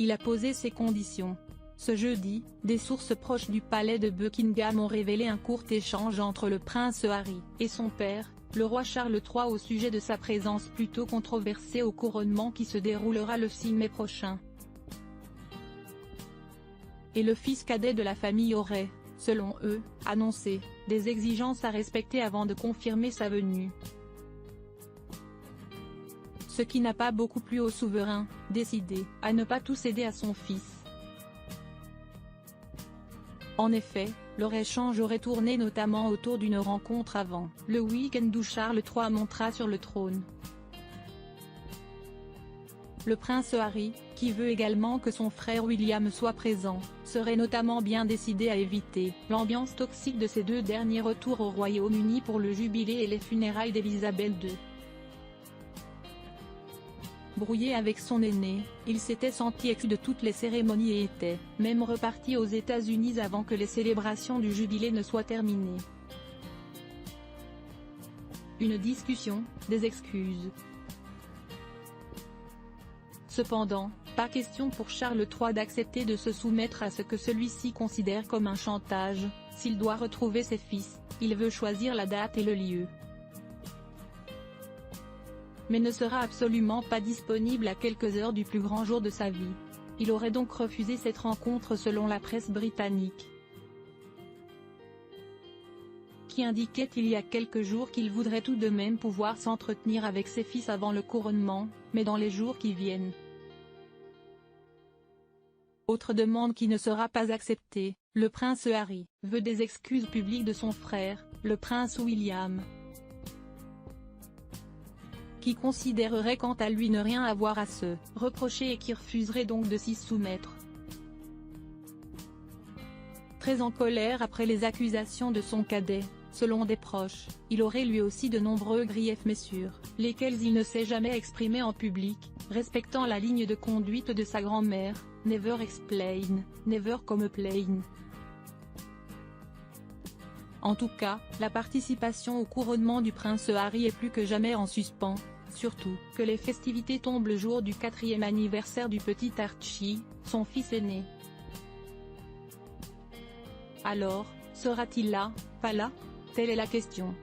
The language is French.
il a posé ses conditions. Ce jeudi, des sources proches du palais de Buckingham ont révélé un court échange entre le prince Harry et son père, le roi Charles III, au sujet de sa présence plutôt controversée au couronnement qui se déroulera le 6 mai prochain. Et le fils cadet de la famille aurait, selon eux, annoncé des exigences à respecter avant de confirmer sa venue. Ce qui n'a pas beaucoup plu au souverain, décidé à ne pas tout céder à son fils. En effet, leur échange aurait tourné notamment autour d'une rencontre avant le week-end où Charles III montera sur le trône. Le prince Harry, qui veut également que son frère William soit présent, serait notamment bien décidé à éviter l'ambiance toxique de ces deux derniers retours au Royaume-Uni pour le jubilé et les funérailles d'Élisabeth II. Brouillé avec son aîné, il s'était senti exclu de toutes les cérémonies et était même reparti aux États-Unis avant que les célébrations du jubilé ne soient terminées. Une discussion, des excuses. Cependant, pas question pour Charles III d'accepter de se soumettre à ce que celui-ci considère comme un chantage. S'il doit retrouver ses fils, il veut choisir la date et le lieu, mais ne sera absolument pas disponible à quelques heures du plus grand jour de sa vie. Il aurait donc refusé cette rencontre selon la presse britannique, qui indiquait il y a quelques jours qu'il voudrait tout de même pouvoir s'entretenir avec ses fils avant le couronnement, mais dans les jours qui viennent. Autre demande qui ne sera pas acceptée, le prince Harry veut des excuses publiques de son frère, le prince William, qui considérerait quant à lui ne rien avoir à se reprocher et qui refuserait donc de s'y soumettre. Très en colère après les accusations de son cadet, selon des proches, il aurait lui aussi de nombreux griefs mais sur lesquels il ne s'est jamais exprimé en public, respectant la ligne de conduite de sa grand-mère, « Never explain, never complain ». En tout cas, la participation au couronnement du prince Harry est plus que jamais en suspens, surtout que les festivités tombent le jour du 4e anniversaire du petit Archie, son fils aîné. Alors, sera-t-il là, pas là? Telle est la question.